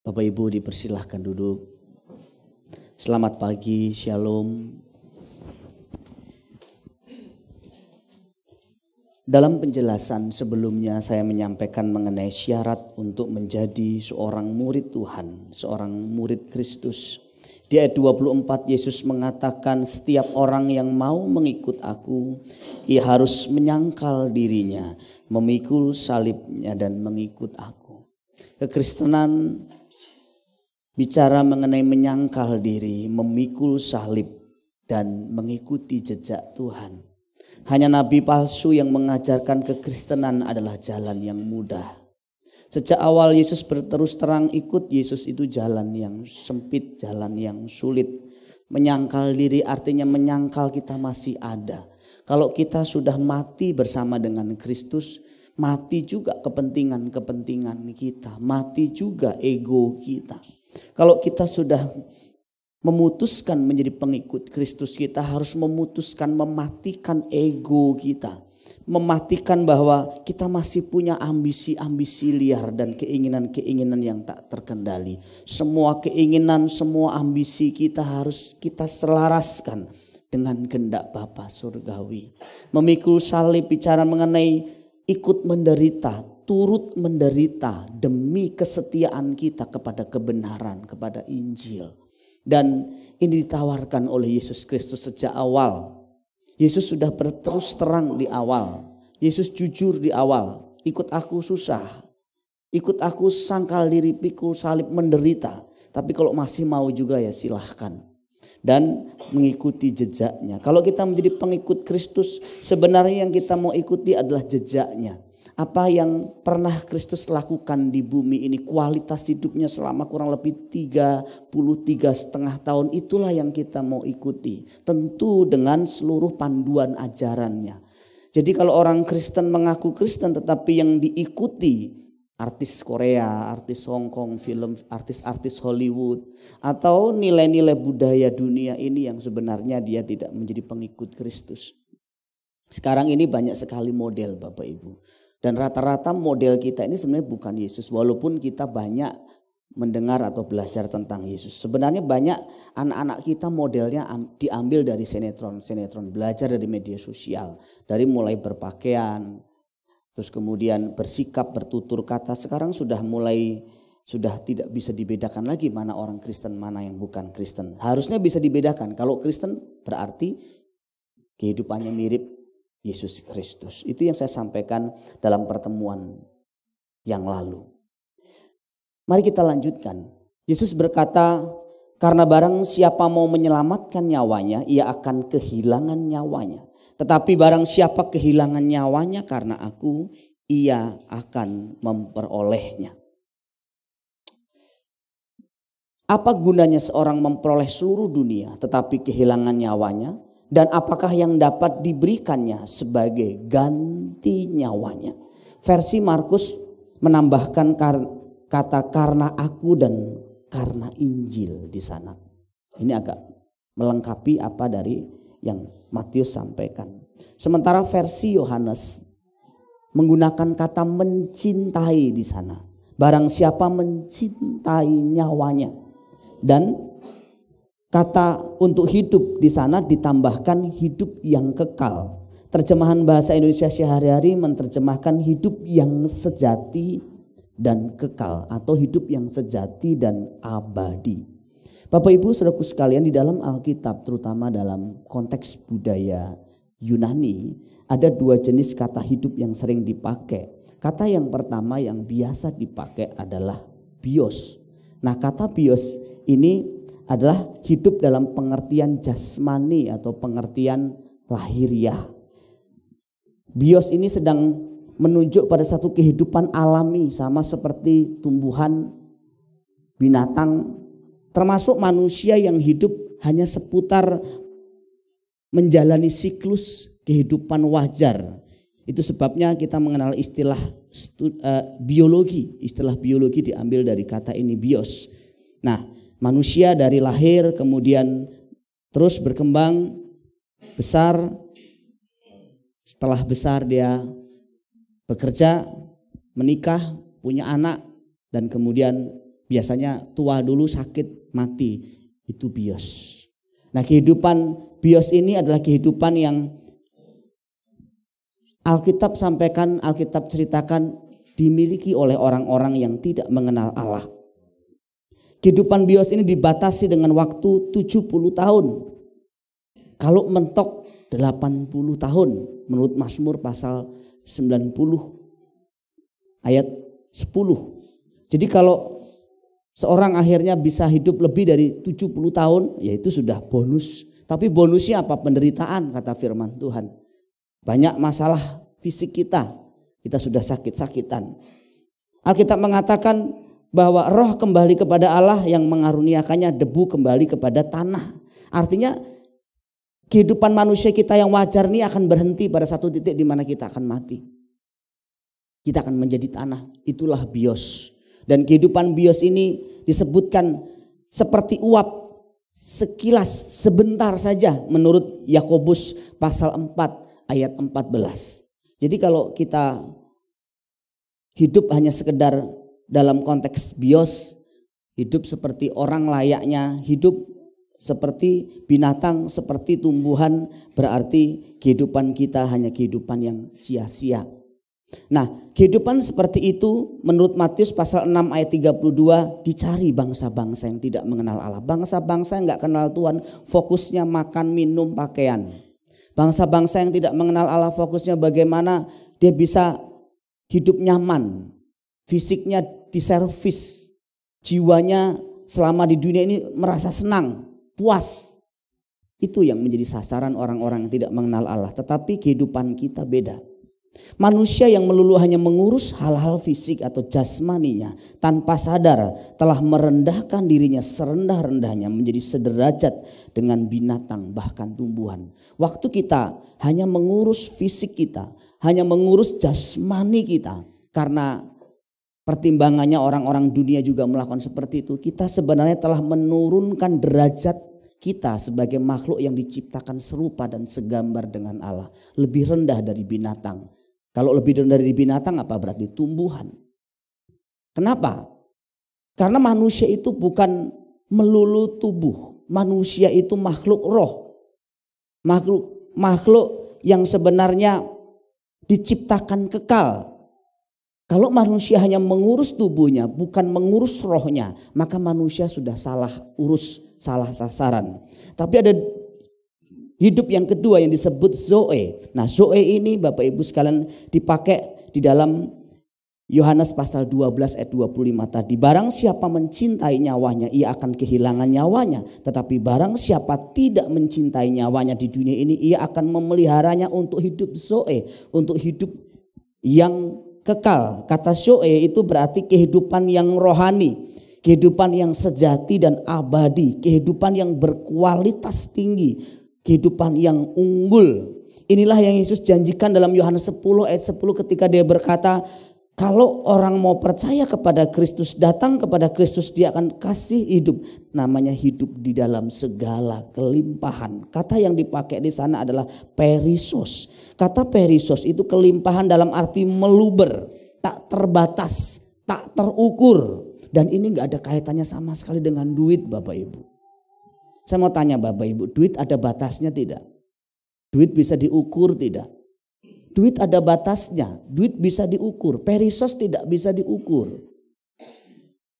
Bapak Ibu dipersilahkan duduk. Selamat pagi, shalom. Dalam penjelasan sebelumnya saya menyampaikan mengenai syarat untuk menjadi seorang murid Tuhan, seorang murid Kristus. Di ayat 24 Yesus mengatakan setiap orang yang mau mengikut aku, ia harus menyangkal dirinya, memikul salibnya dan mengikut aku. Kekristenan bicara mengenai menyangkal diri, memikul salib, dan mengikuti jejak Tuhan. Hanya nabi palsu yang mengajarkan kekristenan adalah jalan yang mudah. Sejak awal Yesus berterus terang ikut Yesus itu jalan yang sempit, jalan yang sulit. Menyangkal diri artinya menyangkal kita masih ada. Kalau kita sudah mati bersama dengan Kristus, mati juga kepentingan-kepentingan kita, mati juga ego kita. Kalau kita sudah memutuskan menjadi pengikut Kristus, kita harus memutuskan mematikan ego kita. Mematikan bahwa kita masih punya ambisi-ambisi liar dan keinginan-keinginan yang tak terkendali. Semua keinginan, semua ambisi kita harus kita selaraskan dengan kehendak Bapa surgawi. Memikul salib bicara mengenai ikut menderita, turut menderita demi kesetiaan kita kepada kebenaran, kepada Injil. Dan ini ditawarkan oleh Yesus Kristus sejak awal. Yesus sudah berterus terang di awal. Yesus jujur di awal. Ikut aku susah. Ikut aku sangkal diri, pikul salib, menderita. Tapi kalau masih mau juga ya silahkan. Dan mengikuti jejaknya. Kalau kita menjadi pengikut Kristus, sebenarnya yang kita mau ikuti adalah jejaknya. Apa yang pernah Kristus lakukan di bumi ini, kualitas hidupnya selama kurang lebih 33,5 tahun, itulah yang kita mau ikuti. Tentu dengan seluruh panduan ajarannya. Jadi kalau orang Kristen mengaku Kristen tetapi yang diikuti artis Korea, artis Hong Kong, film, artis-artis Hollywood, atau nilai-nilai budaya dunia ini yang sebenarnya dia tidak menjadi pengikut Kristus. Sekarang ini banyak sekali model Bapak Ibu. Dan rata-rata model kita ini sebenarnya bukan Yesus. Walaupun kita banyak mendengar atau belajar tentang Yesus. Sebenarnya banyak anak-anak kita modelnya diambil dari sinetron. Belajar dari media sosial. Dari mulai berpakaian, terus kemudian bersikap, bertutur kata. Sekarang sudah tidak bisa dibedakan lagi mana orang Kristen, mana yang bukan Kristen. Harusnya bisa dibedakan. Kalau Kristen berarti kehidupannya mirip Yesus Kristus. Itu yang saya sampaikan dalam pertemuan yang lalu. Mari kita lanjutkan. Yesus berkata, karena barang siapa mau menyelamatkan nyawanya, ia akan kehilangan nyawanya. Tetapi barang siapa kehilangan nyawanya karena aku, ia akan memperolehnya. Apa gunanya seorang memperoleh seluruh dunia tetapi kehilangan nyawanya? Dan apakah yang dapat diberikannya sebagai ganti nyawanya? Versi Markus menambahkan kata karena aku dan karena Injil di sana. Ini agak melengkapi apa dari yang Matius sampaikan. Sementara versi Yohanes menggunakan kata mencintai di sana. Barang siapa mencintai nyawanya. Dan kata untuk hidup di sana ditambahkan hidup yang kekal. Terjemahan bahasa Indonesia sehari-hari menerjemahkan hidup yang sejati dan kekal atau hidup yang sejati dan abadi. Bapak Ibu Saudaraku sekalian, di dalam Alkitab terutama dalam konteks budaya Yunani ada dua jenis kata hidup yang sering dipakai. Kata yang pertama yang biasa dipakai adalah bios. Nah, kata bios ini adalah hidup dalam pengertian jasmani atau pengertian lahiriah. Bios ini sedang menunjuk pada satu kehidupan alami sama seperti tumbuhan, binatang, termasuk manusia yang hidup hanya seputar menjalani siklus kehidupan wajar. Itu sebabnya kita mengenal istilah biologi. Istilah biologi diambil dari kata ini bios. Nah, manusia dari lahir kemudian terus berkembang besar. Setelah besar dia bekerja, menikah, punya anak, dan kemudian Biasanya tua dulu sakit mati, itu bios. Nah, kehidupan bios ini adalah kehidupan yang Alkitab sampaikan, Alkitab ceritakan dimiliki oleh orang-orang yang tidak mengenal Allah. Kehidupan bios ini dibatasi dengan waktu 70 tahun. Kalau mentok 80 tahun menurut Mazmur pasal 90 ayat 10. Jadi kalau seorang akhirnya bisa hidup lebih dari 70 tahun, ya itu sudah bonus. Tapi bonusnya apa? Penderitaan, kata firman Tuhan. Banyak masalah fisik kita sudah sakit-sakitan. Alkitab mengatakan bahwa roh kembali kepada Allah yang mengaruniakannya, debu kembali kepada tanah. Artinya kehidupan manusia kita yang wajar ini akan berhenti pada satu titik di mana kita akan mati. Kita akan menjadi tanah, itulah bios. Dan kehidupan bios ini disebutkan seperti uap, sekilas, sebentar saja menurut Yakobus pasal 4 ayat 14. Jadi kalau kita hidup hanya sekedar dalam konteks bios, hidup seperti orang layaknya hidup, seperti binatang, seperti tumbuhan, berarti kehidupan kita hanya kehidupan yang sia-sia. Nah, kehidupan seperti itu menurut Matius pasal 6 ayat 32 dicari bangsa-bangsa yang tidak mengenal Allah. Bangsa-bangsa yang gak kenal Tuhan fokusnya makan, minum, pakaian. Bangsa-bangsa yang tidak mengenal Allah fokusnya bagaimana dia bisa hidup nyaman, fisiknya diservis, jiwanya selama di dunia ini merasa senang, puas. Itu yang menjadi sasaran orang-orang yang tidak mengenal Allah. Tetapi kehidupan kita beda. Manusia yang melulu hanya mengurus hal-hal fisik atau jasmaninya tanpa sadar telah merendahkan dirinya serendah-rendahnya menjadi sederajat dengan binatang bahkan tumbuhan. Waktu kita hanya mengurus fisik kita, hanya mengurus jasmani kita, karena pertimbangannya orang-orang dunia juga melakukan seperti itu, kita sebenarnya telah menurunkan derajat kita sebagai makhluk yang diciptakan serupa dan segambar dengan Allah, lebih rendah dari binatang. Kalau lebih rendah dari binatang apa berarti tumbuhan. Kenapa? Karena manusia itu bukan melulu tubuh. Manusia itu makhluk roh. Makhluk yang sebenarnya diciptakan kekal. Kalau manusia hanya mengurus tubuhnya bukan mengurus rohnya, maka manusia sudah salah urus, salah sasaran. Tapi ada hidup yang kedua yang disebut Zoe. Nah, Zoe ini Bapak Ibu sekalian dipakai di dalam Yohanes pasal 12 ayat 25 tadi. Barang siapa mencintai nyawanya, ia akan kehilangan nyawanya. Tetapi barang siapa tidak mencintai nyawanya di dunia ini, ia akan memeliharanya untuk hidup Zoe, untuk hidup yang kekal. Kata Zoe itu berarti kehidupan yang rohani, kehidupan yang sejati dan abadi, kehidupan yang berkualitas tinggi, kehidupan yang unggul. Inilah yang Yesus janjikan dalam Yohanes 10 ayat 10 ketika dia berkata, kalau orang mau percaya kepada Kristus, datang kepada Kristus, dia akan kasih hidup. Namanya hidup di dalam segala kelimpahan. Kata yang dipakai di sana adalah perisos. Kata perisos itu kelimpahan dalam arti meluber, tak terbatas, tak terukur. Dan ini gak ada kaitannya sama sekali dengan duit Bapak Ibu. Saya mau tanya Bapak Ibu, duit ada batasnya tidak? Duit bisa diukur tidak? Duit ada batasnya, duit bisa diukur, perisos tidak bisa diukur.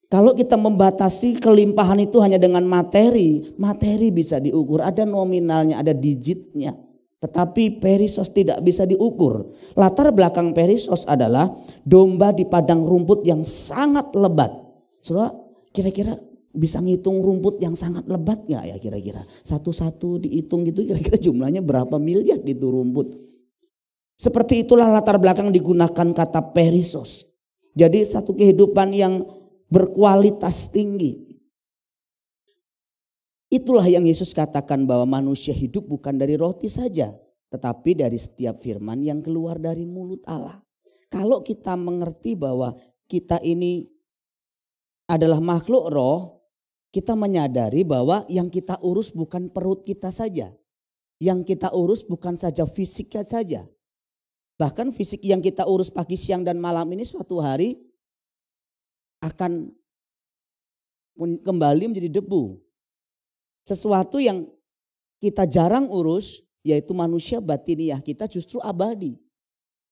Kalau kita membatasi kelimpahan itu hanya dengan materi, materi bisa diukur, ada nominalnya, ada digitnya. Tetapi perisos tidak bisa diukur. Latar belakang perisos adalah domba di padang rumput yang sangat lebat. Saudara, kira-kira bisa ngitung rumput yang sangat lebat gak ya kira-kira? Satu-satu dihitung gitu kira-kira jumlahnya berapa miliar itu rumput. Seperti itulah latar belakang digunakan kata perisos. Jadi satu kehidupan yang berkualitas tinggi. Itulah yang Yesus katakan bahwa manusia hidup bukan dari roti saja, tetapi dari setiap firman yang keluar dari mulut Allah. Kalau kita mengerti bahwa kita ini adalah makhluk roh, kita menyadari bahwa yang kita urus bukan perut kita saja. Yang kita urus bukan saja fisiknya saja. Bahkan fisik yang kita urus pagi, siang, dan malam ini suatu hari akan kembali menjadi debu. Sesuatu yang kita jarang urus, yaitu manusia batiniah kita justru abadi.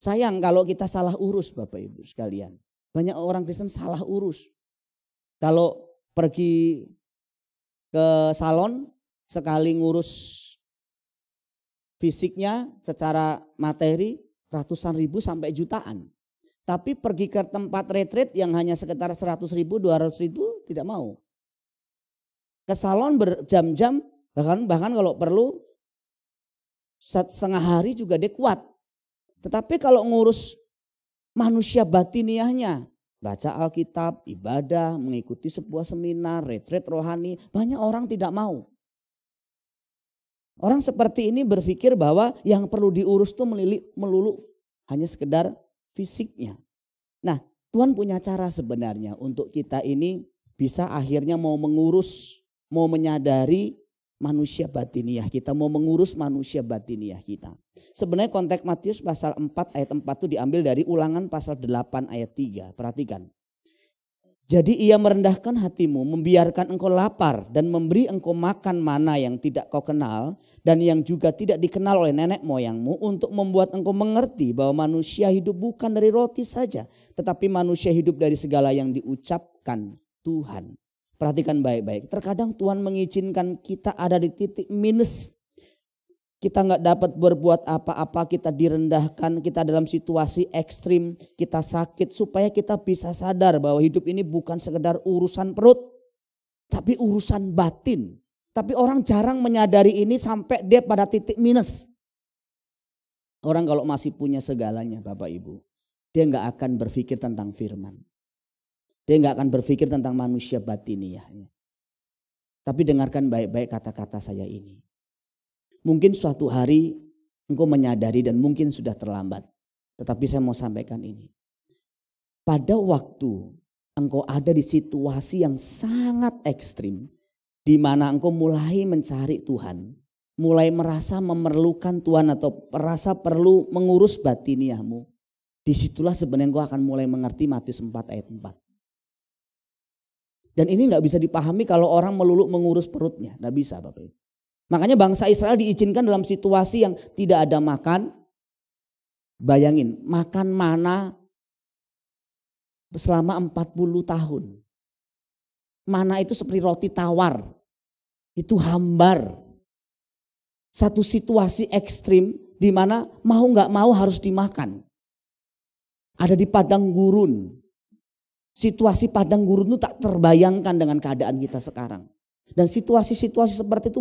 Sayang kalau kita salah urus Bapak Ibu sekalian. Banyak orang Kristen salah urus. Kalau pergi ke salon, sekali ngurus fisiknya secara materi ratusan ribu sampai jutaan. Tapi pergi ke tempat retreat yang hanya sekitar 100 ribu, 200 ribu tidak mau. Ke salon berjam-jam, bahkan kalau perlu setengah hari juga dia kuat. Tetapi kalau ngurus manusia batiniahnya, baca Alkitab, ibadah, mengikuti sebuah seminar, retreat rohani, banyak orang tidak mau. Orang seperti ini berpikir bahwa yang perlu diurus itu melulu hanya sekedar fisiknya. Nah, Tuhan punya cara sebenarnya untuk kita ini bisa akhirnya mau mengurus, mau menyadari manusia batiniah kita, mau mengurus manusia batiniah kita. Sebenarnya konteks Matius pasal 4 ayat 4 itu diambil dari Ulangan pasal 8 ayat 3. Perhatikan. Jadi ia merendahkan hatimu, membiarkan engkau lapar dan memberi engkau makan mana yang tidak kau kenal dan yang juga tidak dikenal oleh nenek moyangmu, untuk membuat engkau mengerti bahwa manusia hidup bukan dari roti saja, tetapi manusia hidup dari segala yang diucapkan Tuhan. Perhatikan baik-baik. Terkadang Tuhan mengizinkan kita ada di titik minus. Kita nggak dapat berbuat apa-apa, kita direndahkan, kita dalam situasi ekstrim, kita sakit, supaya kita bisa sadar bahwa hidup ini bukan sekedar urusan perut, tapi urusan batin. Tapi orang jarang menyadari ini sampai dia pada titik minus. Orang kalau masih punya segalanya Bapak Ibu, dia nggak akan berpikir tentang firman. Dia nggak akan berpikir tentang manusia batiniahnya. Tapi dengarkan baik-baik kata-kata saya ini. Mungkin suatu hari engkau menyadari dan mungkin sudah terlambat. Tetapi saya mau sampaikan ini. Pada waktu engkau ada di situasi yang sangat ekstrim, di mana engkau mulai mencari Tuhan, mulai merasa memerlukan Tuhan atau merasa perlu mengurus batiniahmu, disitulah sebenarnya engkau akan mulai mengerti Matius 4 ayat 4. Dan ini nggak bisa dipahami kalau orang melulu mengurus perutnya, nggak bisa Bapak Ibu. Makanya bangsa Israel diizinkan dalam situasi yang tidak ada makan. Bayangin, makan mana selama 40 tahun. Mana itu seperti roti tawar, itu hambar. Satu situasi ekstrim di mana mau nggak mau harus dimakan. Ada di padang gurun. Situasi padang gurun itu tak terbayangkan dengan keadaan kita sekarang. Dan situasi-situasi seperti itu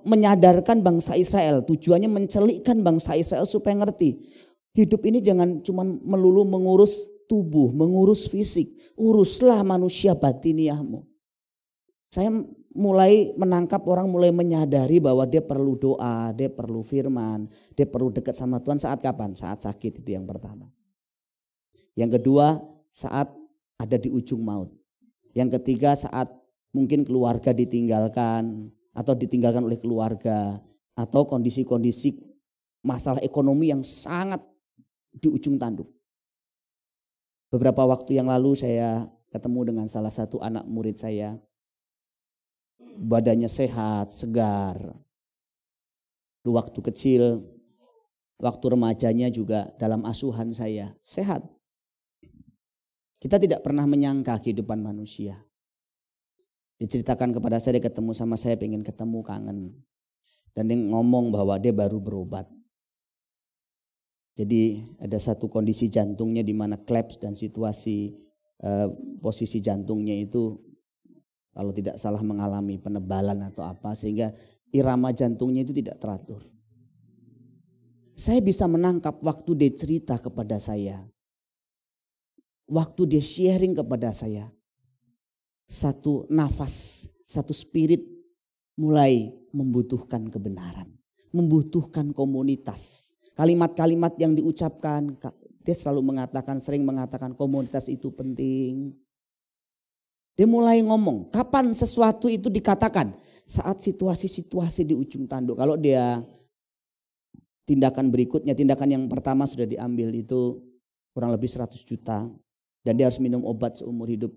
menyadarkan bangsa Israel. Tujuannya mencelikkan bangsa Israel supaya ngerti. Hidup ini jangan cuma melulu mengurus tubuh, mengurus fisik. Uruslah manusia batiniahmu. Saya mulai menangkap orang mulai menyadari bahwa dia perlu doa, dia perlu firman, dia perlu dekat sama Tuhan saat kapan? Saat sakit, itu yang pertama. Yang kedua, saat ada di ujung maut. Yang ketiga, saat mungkin keluarga ditinggalkan atau ditinggalkan oleh keluarga, atau kondisi-kondisi masalah ekonomi yang sangat di ujung tanduk. Beberapa waktu yang lalu saya ketemu dengan salah satu anak murid saya. Badannya sehat, segar. Waktu kecil, waktu remajanya juga dalam asuhan saya sehat. Kita tidak pernah menyangka kehidupan manusia. Diceritakan kepada saya, dia ketemu sama saya, pengen ketemu, kangen. Dan dia ngomong bahwa dia baru berobat. Jadi ada satu kondisi jantungnya di mana collapse dan situasi posisi jantungnya itu kalau tidak salah mengalami penebalan atau apa, sehingga irama jantungnya itu tidak teratur. Saya bisa menangkap waktu dia cerita kepada saya. Waktu dia sharing kepada saya, satu nafas, satu spirit mulai membutuhkan kebenaran, membutuhkan komunitas. Kalimat-kalimat yang diucapkan, dia selalu mengatakan, sering mengatakan komunitas itu penting. Dia mulai ngomong, kapan sesuatu itu dikatakan? Saat situasi-situasi di ujung tanduk. Kalau dia tindakan berikutnya, tindakan yang pertama sudah diambil itu kurang lebih 100 juta. Dan dia harus minum obat seumur hidup.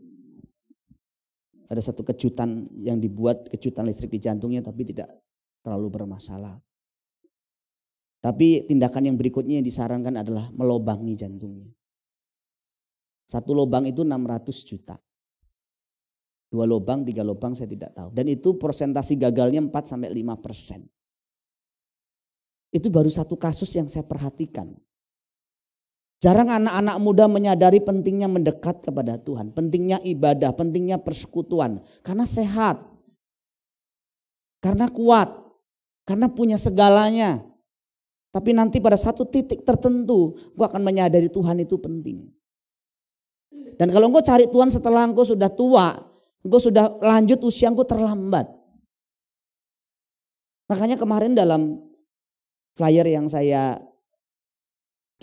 ada satu kejutan yang dibuat, kejutan listrik di jantungnya, tapi tidak terlalu bermasalah. Tapi tindakan yang berikutnya yang disarankan adalah melobangi jantungnya. Satu lubang itu 600 juta. 2 lubang, 3 lubang saya tidak tahu. Dan itu persentase gagalnya 4-5%. Itu baru satu kasus yang saya perhatikan. Jarang anak-anak muda menyadari pentingnya mendekat kepada Tuhan. Pentingnya ibadah, pentingnya persekutuan. Karena sehat. Karena kuat. Karena punya segalanya. Tapi nanti pada satu titik tertentu, engkau akan menyadari Tuhan itu penting. Dan kalau engkau cari Tuhan setelah engkau sudah tua, engkau sudah lanjut usia, engkau terlambat. Makanya kemarin dalam flyer yang saya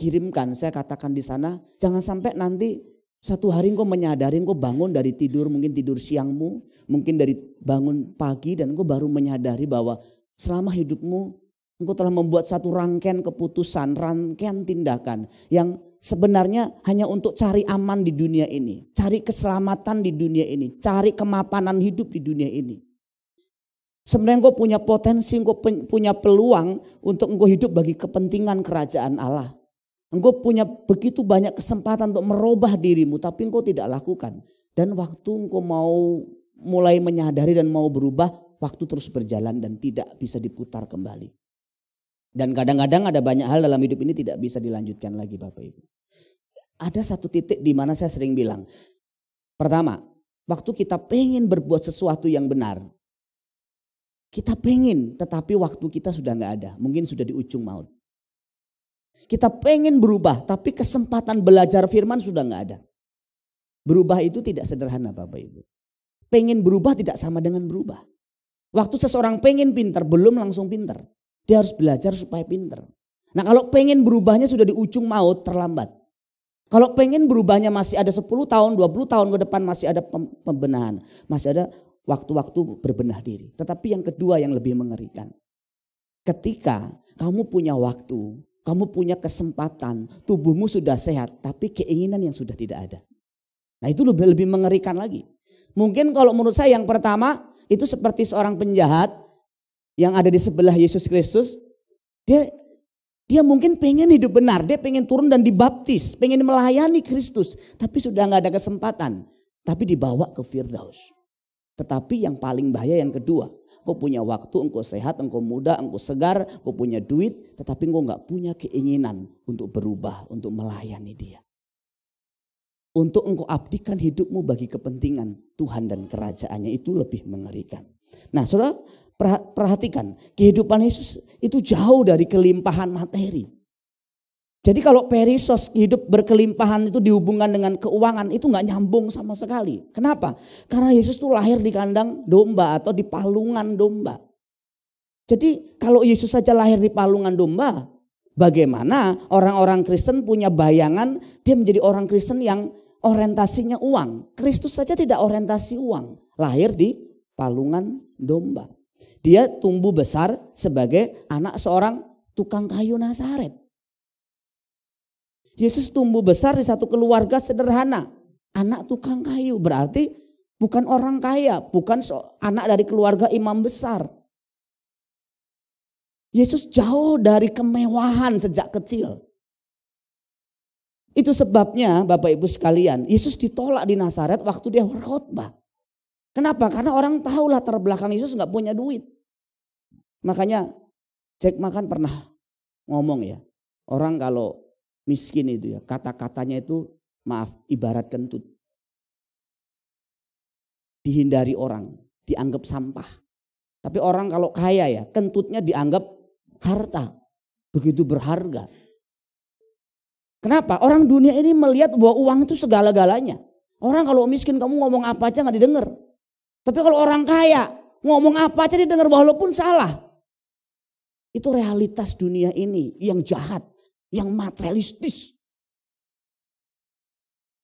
kirimkan, saya katakan di sana, jangan sampai nanti satu hari engkau menyadari, engkau bangun dari tidur, mungkin tidur siangmu, mungkin dari bangun pagi, dan engkau baru menyadari bahwa selama hidupmu engkau telah membuat satu rangkaian keputusan, rangkaian tindakan yang sebenarnya hanya untuk cari aman di dunia ini, cari keselamatan di dunia ini, cari kemapanan hidup di dunia ini. Sebenarnya engkau punya potensi, engkau punya peluang untuk engkau hidup bagi kepentingan kerajaan Allah. Engkau punya begitu banyak kesempatan untuk merubah dirimu, tapi engkau tidak lakukan. Dan waktu engkau mau mulai menyadari dan mau berubah, waktu terus berjalan dan tidak bisa diputar kembali. Dan kadang-kadang ada banyak hal dalam hidup ini tidak bisa dilanjutkan lagi Bapak Ibu. Ada satu titik di mana saya sering bilang. Pertama, waktu kita pengen berbuat sesuatu yang benar. Kita pengen, tetapi waktu kita sudah gak ada. Mungkin sudah di ujung maut. Kita pengen berubah, tapi kesempatan belajar firman sudah gak ada. Berubah itu tidak sederhana Bapak Ibu. Pengen berubah tidak sama dengan berubah. Waktu seseorang pengen pintar, belum langsung pintar. Dia harus belajar supaya pintar. Nah kalau pengen berubahnya sudah di ujung maut, terlambat. Kalau pengen berubahnya masih ada 10 tahun, 20 tahun ke depan masih ada pembenahan. Masih ada waktu-waktu berbenah diri. Tetapi yang kedua yang lebih mengerikan. Ketika kamu punya waktu, kamu punya kesempatan, tubuhmu sudah sehat, tapi keinginan yang sudah tidak ada. Nah itu lebih mengerikan lagi. Mungkin kalau menurut saya yang pertama itu seperti seorang penjahat yang ada di sebelah Yesus Kristus. Dia mungkin pengen hidup benar, dia pengen turun dan dibaptis, pengen melayani Kristus. Tapi sudah gak ada kesempatan, tapi dibawa ke Firdaus. Tetapi yang paling bahaya yang kedua. Engkau punya waktu, engkau sehat, engkau muda, engkau segar, engkau punya duit. Tetapi engkau gak punya keinginan untuk berubah, untuk melayani dia. Untuk engkau abdikan hidupmu bagi kepentingan Tuhan dan kerajaannya, itu lebih mengerikan. Nah saudara, perhatikan, kehidupan Yesus itu jauh dari kelimpahan materi. Jadi kalau perisos, hidup berkelimpahan itu dihubungkan dengan keuangan, itu gak nyambung sama sekali. Kenapa? Karena Yesus itu lahir di kandang domba atau di palungan domba. Jadi kalau Yesus saja lahir di palungan domba, bagaimana orang-orang Kristen punya bayangan dia menjadi orang Kristen yang orientasinya uang. Kristus saja tidak orientasi uang, lahir di palungan domba. Dia tumbuh besar sebagai anak seorang tukang kayu Nazaret. Yesus tumbuh besar di satu keluarga sederhana. Anak tukang kayu berarti bukan orang kaya, bukan anak dari keluarga imam besar. Yesus jauh dari kemewahan sejak kecil. Itu sebabnya Bapak Ibu sekalian, Yesus ditolak di Nazaret waktu dia berkhotbah. Kenapa? Karena orang tahu latar belakang Yesus gak punya duit. Makanya Jack Ma kan pernah ngomong ya, orang kalau miskin itu ya, kata-katanya itu maaf ibarat kentut. Dihindari orang, dianggap sampah. Tapi orang kalau kaya ya, kentutnya dianggap harta, begitu berharga. Kenapa? Orang dunia ini melihat bahwa uang itu segala-galanya. Orang kalau miskin kamu ngomong apa aja gak didengar. Tapi kalau orang kaya ngomong apa aja didengar walaupun salah. Itu realitas dunia ini yang jahat, yang materialistis.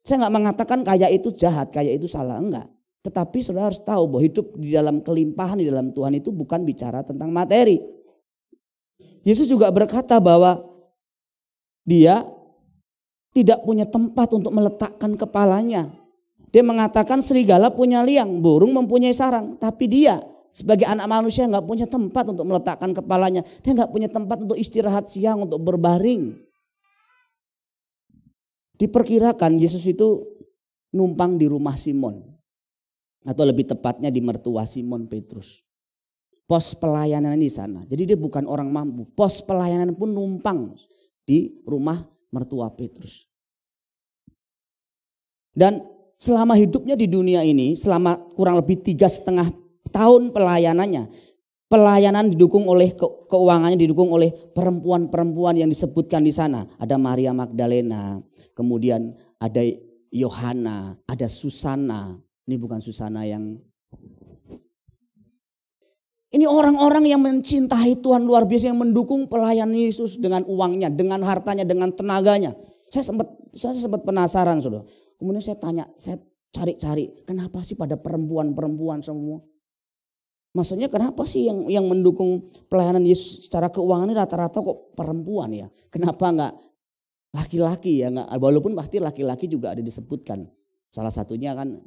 Saya gak mengatakan kaya itu jahat, kaya itu salah, enggak. Tetapi saudara harus tahu bahwa hidup di dalam kelimpahan, di dalam Tuhan itu bukan bicara tentang materi. Yesus juga berkata bahwa dia tidak punya tempat untuk meletakkan kepalanya. Dia mengatakan serigala punya liang, burung mempunyai sarang. Tapi dia sebagai anak manusia nggak punya tempat untuk meletakkan kepalanya. Dia nggak punya tempat untuk istirahat siang, untuk berbaring. Diperkirakan Yesus itu numpang di rumah Simon. Atau lebih tepatnya di mertua Simon Petrus. Pos pelayanan di sana. Jadi dia bukan orang mampu. Pos pelayanan pun numpang di rumah mertua Petrus. Dan selama hidupnya di dunia ini, selama kurang lebih 3,5 tahun pelayanannya, pelayanan didukung oleh keuangannya didukung oleh perempuan-perempuan yang disebutkan di sana. Ada Maria Magdalena, kemudian ada Yohana, ada Susana. Ini bukan Susana yang... Ini orang-orang yang mencintai Tuhan luar biasa, yang mendukung pelayanan Yesus dengan uangnya, dengan hartanya, dengan tenaganya. Saya sempat penasaran, saudara. Kemudian saya tanya, saya cari-cari, kenapa sih pada perempuan-perempuan semua? Maksudnya kenapa sih yang mendukung pelayanan Yesus secara keuangan ini rata-rata kok perempuan ya? Kenapa enggak laki-laki ya? Enggak, walaupun pasti laki-laki juga ada disebutkan. Salah satunya kan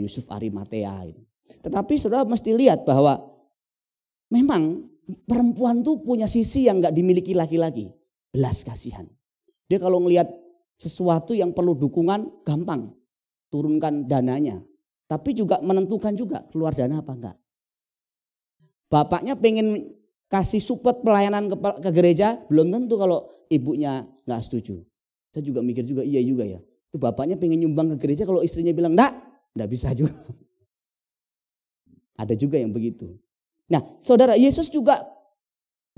Yusuf Arimatea. Tetapi saudara mesti lihat bahwa memang perempuan tuh punya sisi yang enggak dimiliki laki-laki. Belas kasihan. Dia kalau ngelihat sesuatu yang perlu dukungan gampang turunkan dananya. Tapi juga menentukan juga keluar dana apa enggak. Bapaknya pengen kasih support pelayanan ke gereja, belum tentu kalau ibunya enggak setuju. Saya juga mikir juga iya juga ya. Itu bapaknya pengen nyumbang ke gereja, kalau istrinya bilang enggak bisa juga. Ada juga yang begitu. Nah, saudara, Yesus juga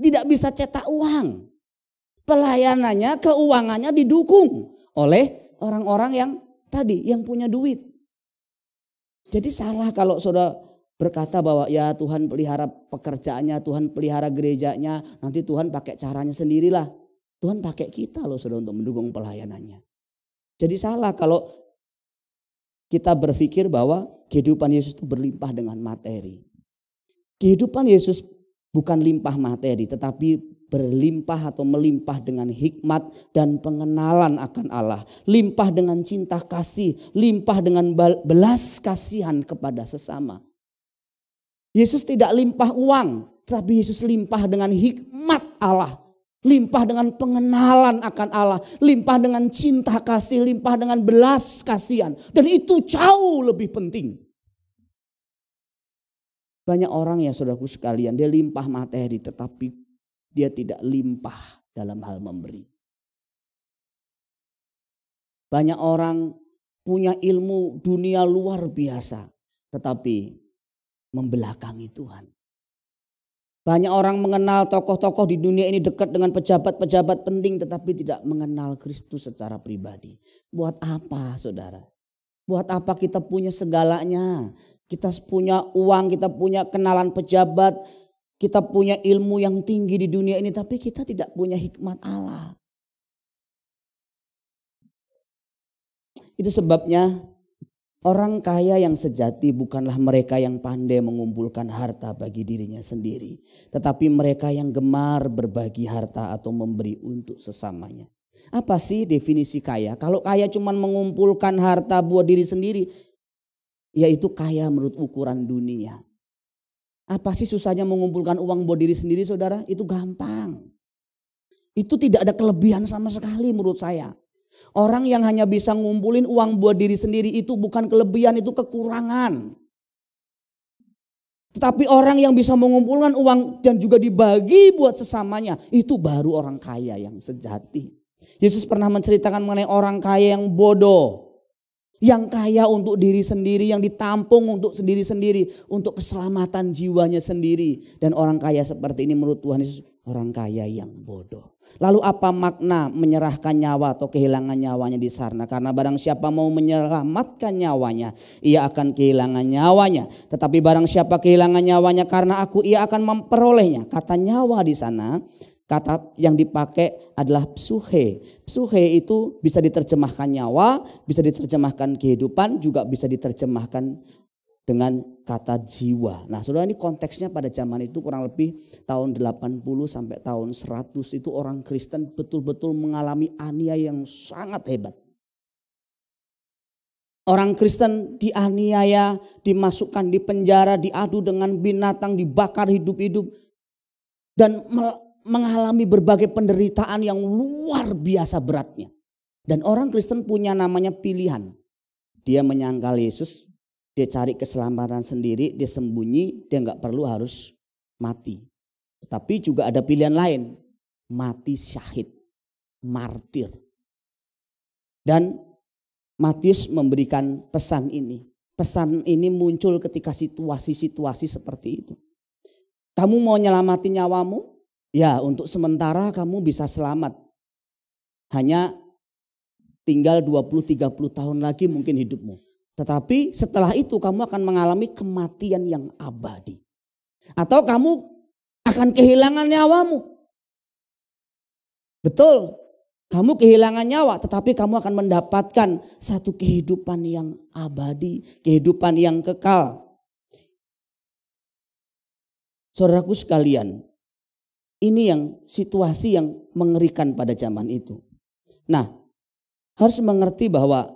tidak bisa cetak uang. Pelayanannya, keuangannya didukung oleh orang-orang yang tadi, yang punya duit. Jadi salah kalau saudara berkata bahwa ya Tuhan pelihara pekerjaannya, Tuhan pelihara gerejanya, nanti Tuhan pakai caranya sendirilah. Tuhan pakai kita loh saudara untuk mendukung pelayanannya. Jadi salah kalau kita berpikir bahwa kehidupan Yesus itu berlimpah dengan materi. Kehidupan Yesus bukan limpah materi, tetapi berlimpah atau melimpah dengan hikmat dan pengenalan akan Allah. Limpah dengan cinta kasih, limpah dengan belas kasihan kepada sesama. Yesus tidak limpah uang, tapi Yesus limpah dengan hikmat Allah. Limpah dengan pengenalan akan Allah, limpah dengan cinta kasih, limpah dengan belas kasihan. Dan itu jauh lebih penting. Banyak orang ya saudaraku sekalian, dia limpah materi tetapi dia tidak limpah dalam hal memberi. Banyak orang punya ilmu dunia luar biasa tetapi membelakangi Tuhan. Banyak orang mengenal tokoh-tokoh di dunia ini dekat dengan pejabat-pejabat penting tetapi tidak mengenal Kristus secara pribadi. Buat apa saudara? Buat apa kita punya segalanya? Kita punya uang, kita punya kenalan pejabat, kita punya ilmu yang tinggi di dunia ini tapi kita tidak punya hikmat Allah. Itu sebabnya orang kaya yang sejati bukanlah mereka yang pandai mengumpulkan harta bagi dirinya sendiri. Tetapi mereka yang gemar berbagi harta atau memberi untuk sesamanya. Apa sih definisi kaya? Kalau kaya cuma mengumpulkan harta buat diri sendiri, yaitu kaya menurut ukuran dunia. Apa sih susahnya mengumpulkan uang buat diri sendiri saudara? Itu gampang. Itu tidak ada kelebihan sama sekali menurut saya. Orang yang hanya bisa ngumpulin uang buat diri sendiri itu bukan kelebihan, itu kekurangan. Tetapi orang yang bisa mengumpulkan uang dan juga dibagi buat sesamanya, itu baru orang kaya yang sejati. Yesus pernah menceritakan mengenai orang kaya yang bodoh. Yang kaya untuk diri sendiri, yang ditampung untuk sendiri-sendiri, untuk keselamatan jiwanya sendiri. Dan orang kaya seperti ini menurut Tuhan Yesus orang kaya yang bodoh. Lalu apa makna menyerahkan nyawa atau kehilangan nyawanya di sana? Karena barang siapa mau menyelamatkan nyawanya, ia akan kehilangan nyawanya. Tetapi barang siapa kehilangan nyawanya karena aku, ia akan memperolehnya. Kata nyawa di sana, kata yang dipakai adalah psuhe. Psuhe itu bisa diterjemahkan nyawa, bisa diterjemahkan kehidupan, juga bisa diterjemahkan dengan kata jiwa. Nah saudara, ini konteksnya pada zaman itu kurang lebih tahun 80 sampai tahun 100 itu orang Kristen betul-betul mengalami aniaya yang sangat hebat. Orang Kristen dianiaya, dimasukkan di penjara, diadu dengan binatang, dibakar hidup-hidup. Dan mengalami berbagai penderitaan yang luar biasa beratnya. Dan orang Kristen punya namanya pilihan. Dia menyangkal Yesus, dia cari keselamatan sendiri, dia sembunyi, dia gak perlu harus mati. Tapi juga ada pilihan lain, mati syahid, martir. Dan Matius memberikan pesan ini. Pesan ini muncul ketika situasi-situasi seperti itu. Kamu mau nyelamatin nyawamu? Ya, untuk sementara kamu bisa selamat. Hanya tinggal 20-30 tahun lagi mungkin hidupmu. Tetapi setelah itu kamu akan mengalami kematian yang abadi. Atau kamu akan kehilangan nyawamu. Betul. Kamu kehilangan nyawa, tetapi kamu akan mendapatkan satu kehidupan yang abadi, kehidupan yang kekal. Saudaraku sekalian, ini yang situasi yang mengerikan pada zaman itu. Nah, harus mengerti bahwa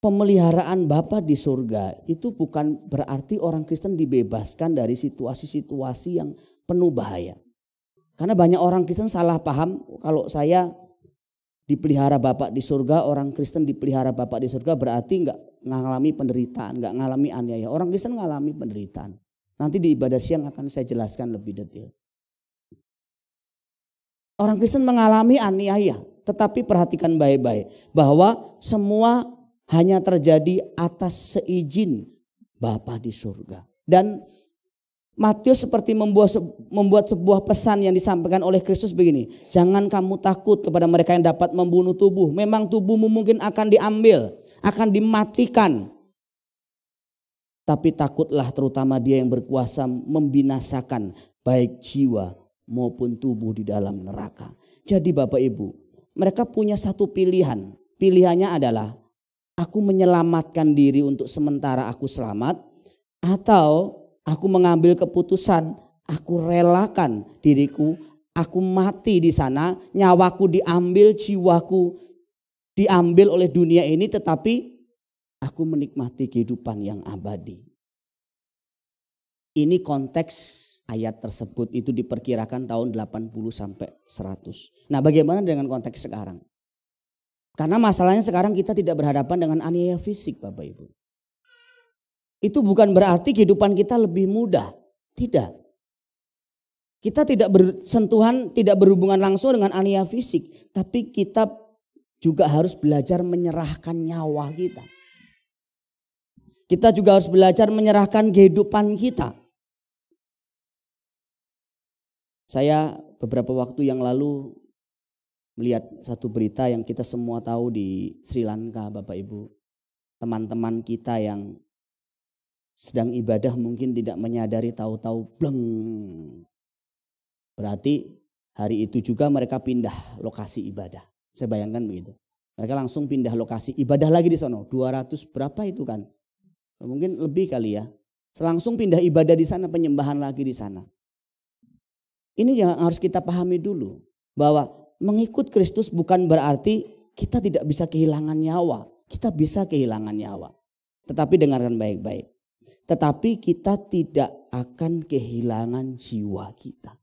pemeliharaan Bapa di surga itu bukan berarti orang Kristen dibebaskan dari situasi-situasi yang penuh bahaya. Karena banyak orang Kristen salah paham kalau saya dipelihara Bapak di surga, orang Kristen dipelihara Bapak di surga berarti enggak mengalami penderitaan, enggak mengalami aniaya. Orang Kristen mengalami penderitaan. Nanti di ibadah siang akan saya jelaskan lebih detail. Orang Kristen mengalami aniaya, tetapi perhatikan baik-baik bahwa semua hanya terjadi atas seizin Bapa di surga. Dan Matius seperti membuat sebuah pesan yang disampaikan oleh Kristus begini. Jangan kamu takut kepada mereka yang dapat membunuh tubuh. Memang tubuhmu mungkin akan diambil, akan dimatikan. Tapi takutlah terutama dia yang berkuasa membinasakan baik jiwa maupun tubuh di dalam neraka. Jadi Bapak Ibu, mereka punya satu pilihan. Pilihannya adalah aku menyelamatkan diri untuk sementara aku selamat. Atau aku mengambil keputusan, aku relakan diriku, aku mati di sana, nyawaku diambil, jiwaku diambil oleh dunia ini, tetapi aku menikmati kehidupan yang abadi. Ini konteks ayat tersebut itu diperkirakan tahun 80 sampai 100. Nah, bagaimana dengan konteks sekarang? Karena masalahnya sekarang kita tidak berhadapan dengan aniaya fisik, Bapak Ibu. Itu bukan berarti kehidupan kita lebih mudah. Tidak. Kita tidak bersentuhan, tidak berhubungan langsung dengan aniaya fisik. Tapi kita juga harus belajar menyerahkan nyawa kita. Kita juga harus belajar menyerahkan kehidupan kita. Saya beberapa waktu yang lalu melihat satu berita yang kita semua tahu di Sri Lanka, Bapak Ibu. Teman-teman kita yang sedang ibadah mungkin tidak menyadari, tahu-tahu bleng. Berarti hari itu juga mereka pindah lokasi ibadah. Saya bayangkan begitu. Mereka langsung pindah lokasi ibadah lagi di sana. 200 berapa itu kan? Mungkin lebih kali ya. Langsung pindah ibadah di sana, penyembahan lagi di sana. Ini yang harus kita pahami dulu. Bahwa mengikut Kristus bukan berarti kita tidak bisa kehilangan nyawa. Kita bisa kehilangan nyawa. Tetapi dengarkan baik-baik. Tetapi kita tidak akan kehilangan jiwa kita.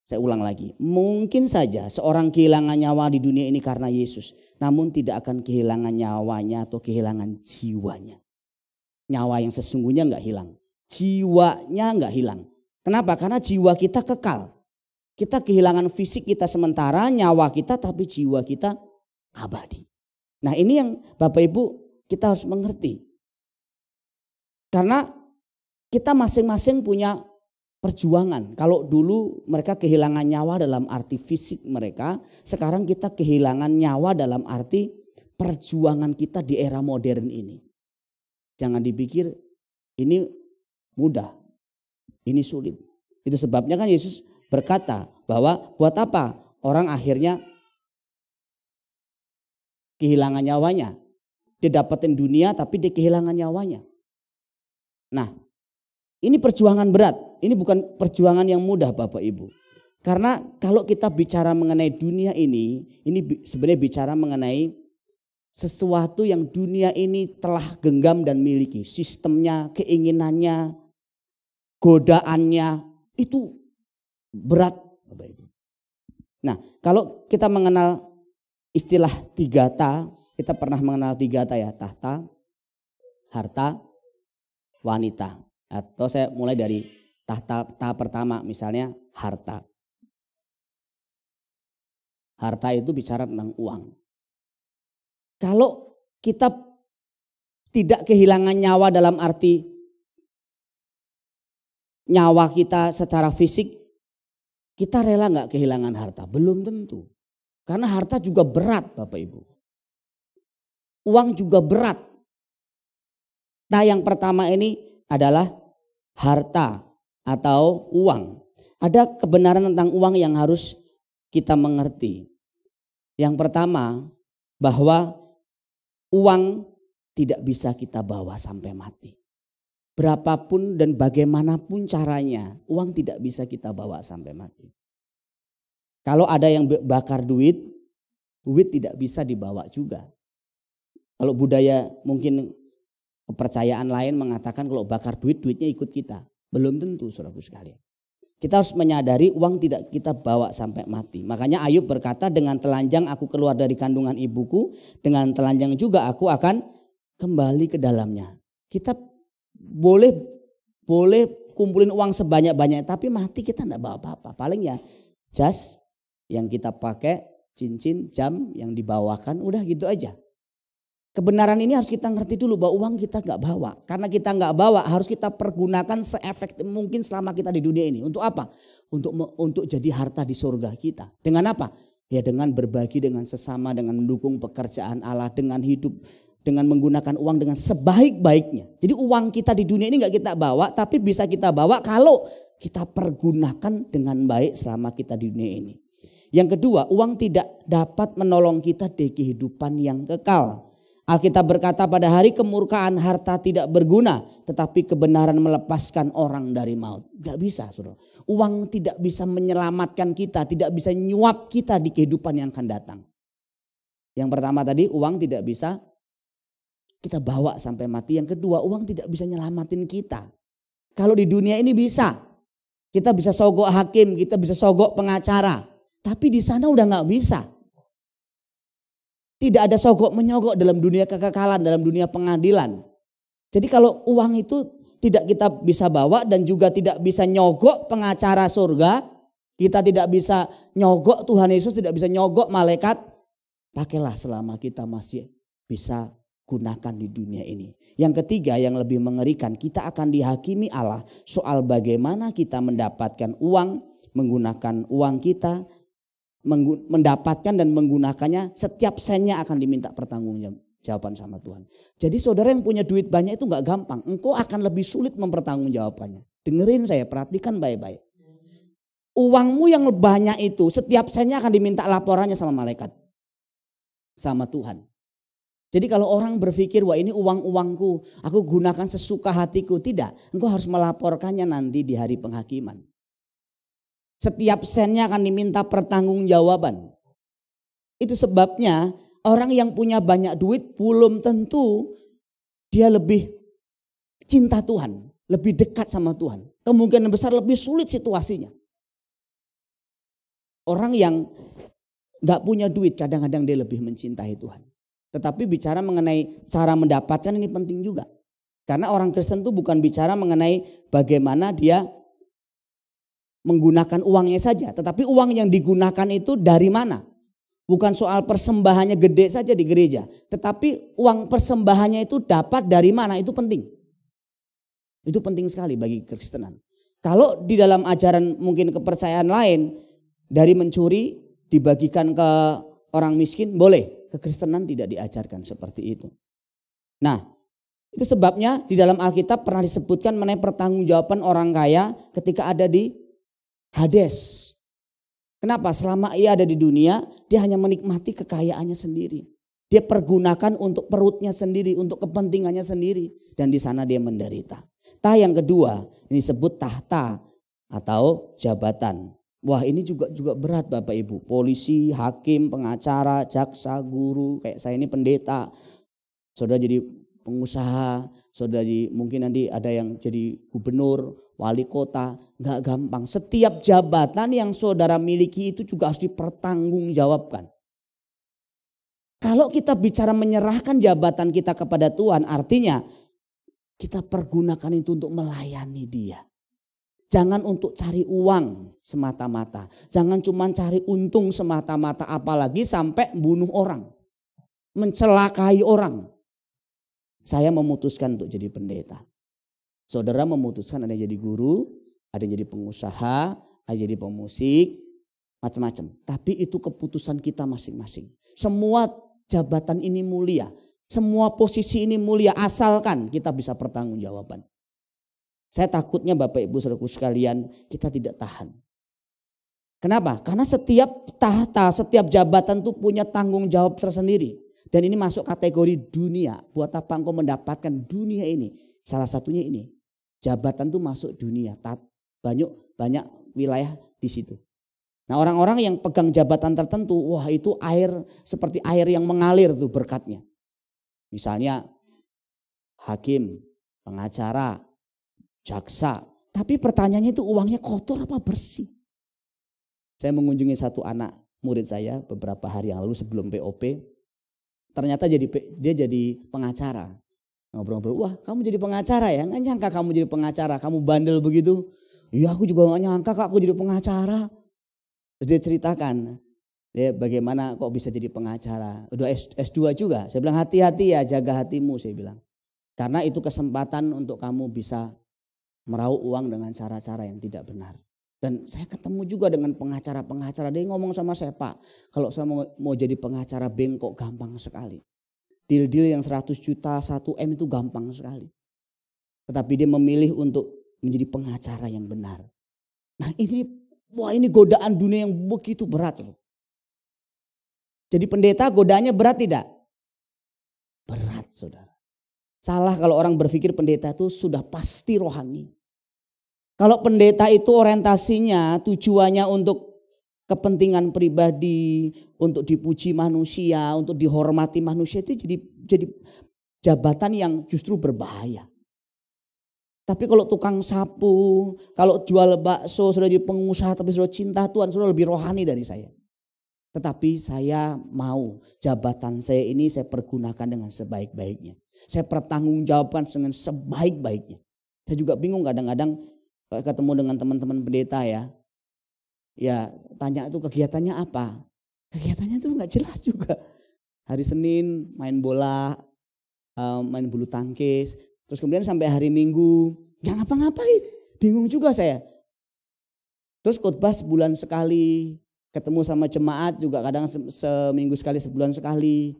Saya ulang lagi. Mungkin saja seorang kehilangan nyawa di dunia ini karena Yesus. Namun tidak akan kehilangan nyawanya atau kehilangan jiwanya. Nyawa yang sesungguhnya enggak hilang. Jiwanya enggak hilang. Kenapa? Karena jiwa kita kekal. Kita kehilangan fisik kita sementara, nyawa kita, tapi jiwa kita abadi. Nah, ini yang Bapak Ibu kita harus mengerti. Karena kita masing-masing punya perjuangan. Kalau dulu mereka kehilangan nyawa dalam arti fisik mereka, sekarang kita kehilangan nyawa dalam arti perjuangan kita di era modern ini. Jangan dipikir ini mudah, ini sulit. Itu sebabnya kan Yesus berkata bahwa buat apa orang akhirnya kehilangan nyawanya. Dia dapetin dunia tapi dia kehilangan nyawanya. Nah, ini perjuangan berat. Ini bukan perjuangan yang mudah Bapak Ibu. Karena kalau kita bicara mengenai dunia ini sebenarnya bicara mengenai sesuatu yang dunia ini telah genggam dan miliki. Sistemnya, keinginannya, godaannya itu berat, Bapak Ibu. Nah, kalau kita mengenal istilah 3 ta, kita pernah mengenal 3 ta ya, tahta, harta, wanita. Atau saya mulai dari ta pertama, misalnya harta. Harta itu bicara tentang uang. Kalau kita tidak kehilangan nyawa dalam arti nyawa kita secara fisik, kita rela nggak kehilangan harta? Belum tentu. Karena harta juga berat, Bapak Ibu. Uang juga berat. Nah, yang pertama ini adalah harta atau uang. Ada kebenaran tentang uang yang harus kita mengerti. Yang pertama, bahwa uang tidak bisa kita bawa sampai mati. Berapapun dan bagaimanapun caranya, uang tidak bisa kita bawa sampai mati. Kalau ada yang bakar duit tidak bisa dibawa juga. Kalau budaya mungkin kepercayaan lain mengatakan kalau bakar duitnya ikut kita. Belum tentu, saudaraku sekalian. Kita harus menyadari uang tidak kita bawa sampai mati. Makanya Ayub berkata, dengan telanjang aku keluar dari kandungan ibuku, dengan telanjang juga aku akan kembali ke dalamnya. Kita boleh kumpulin uang sebanyak-banyak, tapi mati kita enggak bawa apa-apa. Paling ya jas yang kita pakai, cincin, jam yang dibawakan, udah gitu aja. Kebenaran ini harus kita ngerti dulu bahwa uang kita nggak bawa. Karena kita nggak bawa, harus kita pergunakan seefektif mungkin selama kita di dunia ini. Untuk apa? Untuk jadi harta di surga kita. Dengan apa? Ya dengan berbagi dengan sesama, dengan mendukung pekerjaan Allah, dengan hidup, dengan menggunakan uang dengan sebaik-baiknya. Jadi uang kita di dunia ini nggak kita bawa, tapi bisa kita bawa kalau kita pergunakan dengan baik selama kita di dunia ini. Yang kedua, uang tidak dapat menolong kita di kehidupan yang kekal. Alkitab berkata, pada hari kemurkaan harta tidak berguna, tetapi kebenaran melepaskan orang dari maut. Gak bisa, saudara. Uang tidak bisa menyelamatkan kita, tidak bisa nyuap kita di kehidupan yang akan datang. Yang pertama tadi, uang tidak bisa kita bawa sampai mati. Yang kedua, uang tidak bisa nyelamatin kita. Kalau di dunia ini bisa. Kita bisa sogok hakim, kita bisa sogok pengacara. Tapi di sana udah gak bisa. Tidak ada sogok menyogok dalam dunia kekekalan, dalam dunia pengadilan. Jadi kalau uang itu tidak kita bisa bawa dan juga tidak bisa nyogok pengacara surga, kita tidak bisa nyogok Tuhan Yesus, tidak bisa nyogok malaikat, pakailah selama kita masih bisa gunakan di dunia ini. Yang ketiga yang lebih mengerikan, kita akan dihakimi Allah soal bagaimana kita mendapatkan uang, menggunakan uang kita, mendapatkan dan menggunakannya, setiap sennya akan diminta pertanggungjawaban sama Tuhan. Jadi saudara yang punya duit banyak itu gak gampang. Engkau akan lebih sulit mempertanggungjawabkannya. Dengerin saya, perhatikan baik-baik. Uangmu yang banyak itu, setiap sennya akan diminta laporannya sama malaikat. Sama Tuhan. Jadi kalau orang berpikir, wah ini uang-uangku, aku gunakan sesuka hatiku. Tidak, engkau harus melaporkannya nanti di hari penghakiman. Setiap sennya akan diminta pertanggungjawaban. Itu sebabnya orang yang punya banyak duit belum tentu dia lebih cinta Tuhan, lebih dekat sama Tuhan. Kemungkinan besar lebih sulit situasinya. Orang yang gak punya duit kadang-kadang dia lebih mencintai Tuhan. Tetapi bicara mengenai cara mendapatkan ini penting juga. Karena orang Kristen itu bukan bicara mengenai bagaimana dia menggunakan uangnya saja. Tetapi uang yang digunakan itu dari mana? Bukan soal persembahannya gede saja di gereja. Tetapi uang persembahannya itu dapat dari mana? Itu penting. Itu penting sekali bagi kekristenan. Kalau di dalam ajaran mungkin kepercayaan lain, dari mencuri dibagikan ke orang miskin, boleh. Kekristenan tidak diajarkan seperti itu. Nah, itu sebabnya di dalam Alkitab pernah disebutkan mengenai pertanggungjawaban orang kaya ketika ada di Hades. Kenapa? Selama ia ada di dunia, dia hanya menikmati kekayaannya sendiri. Dia pergunakan untuk perutnya sendiri, untuk kepentingannya sendiri. Dan di sana dia menderita. Yang kedua, ini disebut tahta atau jabatan. Wah, ini juga berat Bapak Ibu. Polisi, hakim, pengacara, jaksa, guru, kayak saya ini pendeta. Saudara jadi pengusaha, saudara mungkin nanti ada yang jadi gubernur, wali kota, nggak gampang. Setiap jabatan yang saudara miliki itu juga harus dipertanggungjawabkan. Kalau kita bicara menyerahkan jabatan kita kepada Tuhan, artinya kita pergunakan itu untuk melayani Dia. Jangan untuk cari uang semata-mata. Jangan cuma cari untung semata-mata, apalagi sampai bunuh orang, mencelakai orang. Saya memutuskan untuk jadi pendeta. Saudara memutuskan ada yang jadi guru, ada yang jadi pengusaha, ada yang jadi pemusik, macam-macam. Tapi itu keputusan kita masing-masing. Semua jabatan ini mulia, semua posisi ini mulia asalkan kita bisa pertanggungjawaban. Saya takutnya Bapak Ibu Saudaraku sekalian kita tidak tahan. Kenapa? Karena setiap tahta, setiap jabatan itu punya tanggung jawab tersendiri. Dan ini masuk kategori dunia. Buat apa engkau mendapatkan dunia ini? Salah satunya ini. Jabatan itu masuk dunia. Banyak wilayah di situ. Nah, orang-orang yang pegang jabatan tertentu, wah itu air seperti air yang mengalir tuh berkatnya. Misalnya hakim, pengacara, jaksa. Tapi pertanyaannya itu uangnya kotor apa bersih? Saya mengunjungi satu anak murid saya beberapa hari yang lalu sebelum POP. Ternyata dia jadi pengacara. Ngobrol-ngobrol, wah kamu jadi pengacara ya? Nggak nyangka kamu jadi pengacara, kamu bandel begitu. Iya aku juga nggak nyangka kak aku jadi pengacara. Terus dia ceritakan dia bagaimana kok bisa jadi pengacara. Udah S2 juga. Saya bilang hati-hati ya, jaga hatimu saya bilang. Karena itu kesempatan untuk kamu bisa meraup uang dengan cara-cara yang tidak benar. Dan saya ketemu juga dengan pengacara-pengacara. Dia ngomong sama saya, Pak, kalau saya mau jadi pengacara bank kok gampang sekali. Deal-deal yang 100 juta, 1M itu gampang sekali. Tetapi dia memilih untuk menjadi pengacara yang benar. Nah ini godaan dunia yang begitu berat. Jadi pendeta godaannya berat tidak? Berat saudara. Salah kalau orang berpikir pendeta itu sudah pasti rohani. Kalau pendeta itu orientasinya tujuannya untuk kepentingan pribadi, untuk dipuji manusia, untuk dihormati manusia itu jadi jabatan yang justru berbahaya. Tapi kalau tukang sapu, kalau jual bakso sudah jadi pengusaha tapi sudah cinta Tuhan, sudah lebih rohani dari saya. Tetapi saya mau jabatan saya ini saya pergunakan dengan sebaik-baiknya. Saya pertanggungjawabkan dengan sebaik-baiknya. Saya juga bingung kadang-kadang kalau ketemu dengan teman-teman pendeta ya tanya itu kegiatannya apa? Kegiatannya itu nggak jelas juga. Hari Senin main bola, main bulu tangkis, terus kemudian sampai hari Minggu nggak ngapa-ngapain. Bingung juga saya. Terus khotbah sebulan sekali, ketemu sama jemaat juga kadang seminggu sekali, sebulan sekali.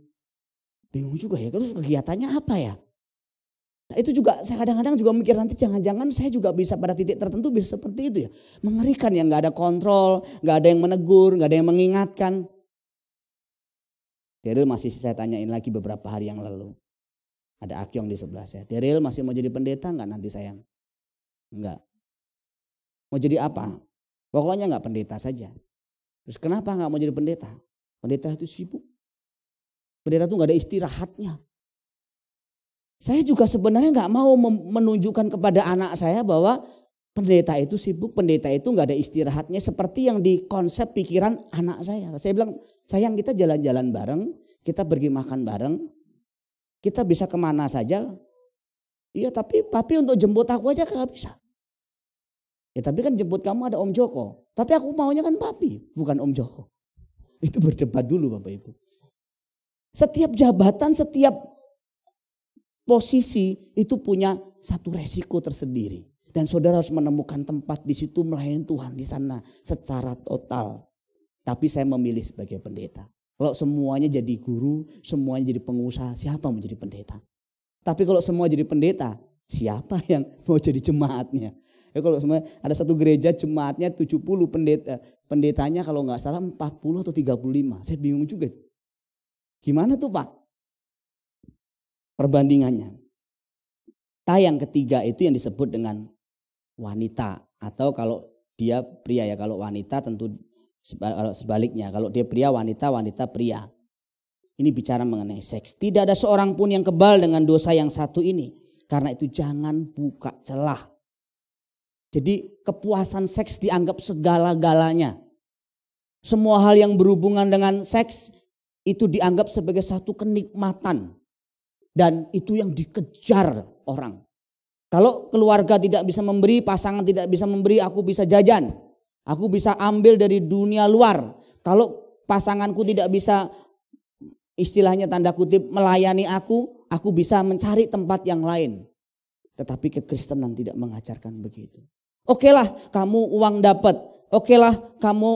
Bingung juga ya, terus kegiatannya apa ya? Nah itu juga saya kadang-kadang juga mikir nanti jangan-jangan saya juga bisa pada titik tertentu bisa seperti itu ya. Mengerikan ya, gak ada kontrol, gak ada yang menegur, gak ada yang mengingatkan. Daryl masih saya tanyain lagi beberapa hari yang lalu. Ada Akyong di sebelah saya. Daryl masih mau jadi pendeta gak nanti sayang? Enggak. Mau jadi apa? Pokoknya gak pendeta saja. Terus kenapa gak mau jadi pendeta? Pendeta itu sibuk. Pendeta itu gak ada istirahatnya. Saya juga sebenarnya gak mau menunjukkan kepada anak saya bahwa pendeta itu sibuk, pendeta itu gak ada istirahatnya seperti yang di konsep pikiran anak saya. Saya bilang, sayang kita jalan-jalan bareng, kita pergi makan bareng, kita bisa kemana saja. Iya tapi papi untuk jemput aku aja gak bisa. Ya tapi kan jemput kamu ada Om Joko, tapi aku maunya kan papi, bukan Om Joko. Itu berdebat dulu Bapak Ibu. Setiap jabatan, setiap posisi itu punya satu resiko tersendiri. Dan saudara harus menemukan tempat di situ melayani Tuhan di sana secara total. Tapi saya memilih sebagai pendeta. Kalau semuanya jadi guru, semuanya jadi pengusaha, siapa mau jadi pendeta? Tapi kalau semua jadi pendeta, siapa yang mau jadi jemaatnya? Ya kalau semua ada satu gereja jemaatnya 70 pendeta, pendetanya kalau nggak salah 40 atau 35. Saya bingung juga. Gimana tuh Pak? Perbandingannya. Yang ketiga itu yang disebut dengan wanita atau kalau dia pria ya. Kalau wanita tentu sebaliknya. Kalau dia pria, wanita pria. Ini bicara mengenai seks. Tidak ada seorang pun yang kebal dengan dosa yang satu ini. Karena itu jangan buka celah. Jadi kepuasan seks dianggap segala-galanya. Semua hal yang berhubungan dengan seks itu dianggap sebagai satu kenikmatan. Dan itu yang dikejar orang. Kalau keluarga tidak bisa memberi, pasangan tidak bisa memberi, aku bisa jajan. Aku bisa ambil dari dunia luar. Kalau pasanganku tidak bisa, istilahnya tanda kutip, melayani aku bisa mencari tempat yang lain. Tetapi kekristenan tidak mengajarkan begitu. Okelah kamu uang dapat, okelah kamu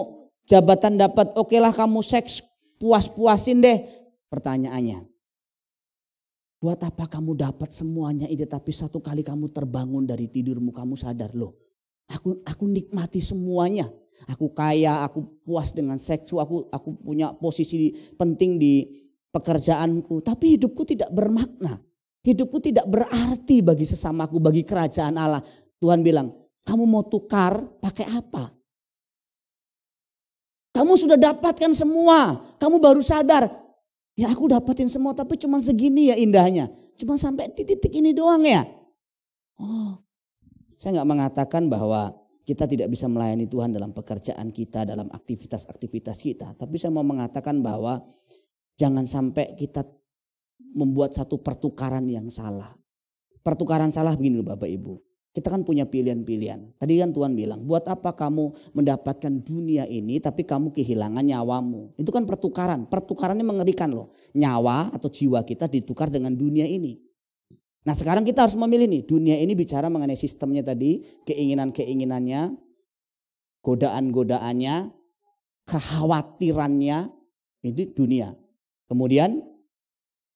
jabatan dapat, okelah kamu seks puas-puasin deh. Pertanyaannya, buat apa kamu dapat semuanya itu tapi satu kali kamu terbangun dari tidurmu kamu sadar loh. Aku nikmati semuanya. Aku kaya, aku puas dengan seks, aku punya posisi penting di pekerjaanku, tapi hidupku tidak bermakna. Hidupku tidak berarti bagi sesamaku, bagi kerajaan Allah. Tuhan bilang, kamu mau tukar pakai apa? Kamu sudah dapatkan semua, kamu baru sadar. Ya aku dapatin semua tapi cuma segini ya indahnya. Cuma sampai di titik ini doang ya. Oh, saya nggak mengatakan bahwa kita tidak bisa melayani Tuhan dalam pekerjaan kita, dalam aktivitas-aktivitas kita. Tapi saya mau mengatakan bahwa jangan sampai kita membuat satu pertukaran yang salah. Pertukaran salah begini loh Bapak Ibu. Kita kan punya pilihan-pilihan. Tadi kan Tuhan bilang, buat apa kamu mendapatkan dunia ini tapi kamu kehilangan nyawamu. Itu kan pertukaran. Pertukarannya mengerikan loh. Nyawa atau jiwa kita ditukar dengan dunia ini. Nah sekarang kita harus memilih nih. Dunia ini bicara mengenai sistemnya tadi. Keinginan-keinginannya. Godaan-godaannya. Kekhawatirannya. Itu dunia. Kemudian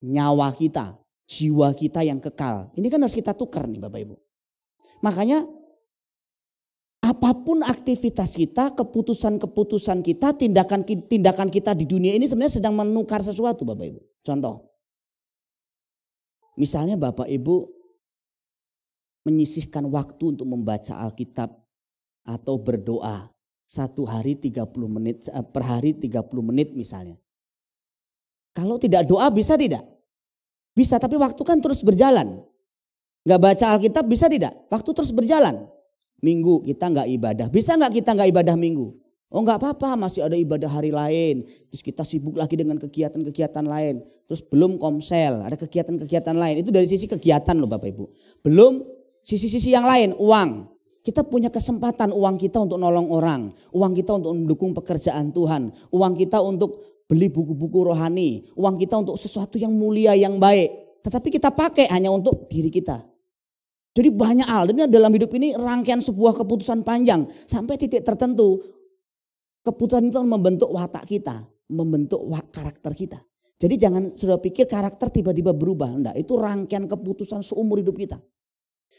nyawa kita, jiwa kita yang kekal. Ini kan harus kita tukar nih Bapak Ibu. Makanya apapun aktivitas kita, keputusan-keputusan kita, tindakan kita di dunia ini sebenarnya sedang menukar sesuatu Bapak Ibu. Contoh, misalnya Bapak Ibu menyisihkan waktu untuk membaca Alkitab atau berdoa 1 hari 30 menit, per hari 30 menit misalnya. Kalau tidak doa bisa tidak? Bisa, tapi waktu kan terus berjalan. Gak baca Alkitab bisa tidak? Waktu terus berjalan. Minggu kita gak ibadah. Bisa gak kita gak ibadah minggu? Oh gak apa-apa, masih ada ibadah hari lain. Terus kita sibuk lagi dengan kegiatan-kegiatan lain. Terus belum komsel, ada kegiatan-kegiatan lain. Itu dari sisi kegiatan loh Bapak Ibu. Belum sisi-sisi yang lain, uang. Kita punya kesempatan uang kita untuk nolong orang. Uang kita untuk mendukung pekerjaan Tuhan. Uang kita untuk beli buku-buku rohani, uang kita untuk sesuatu yang mulia, yang baik. Tetapi kita pakai hanya untuk diri kita. Jadi banyak hal, dan dalam hidup ini rangkaian sebuah keputusan panjang. Sampai titik tertentu, keputusan itu membentuk watak kita, membentuk karakter kita. Jadi jangan sudah pikir karakter tiba-tiba berubah. Enggak, itu rangkaian keputusan seumur hidup kita.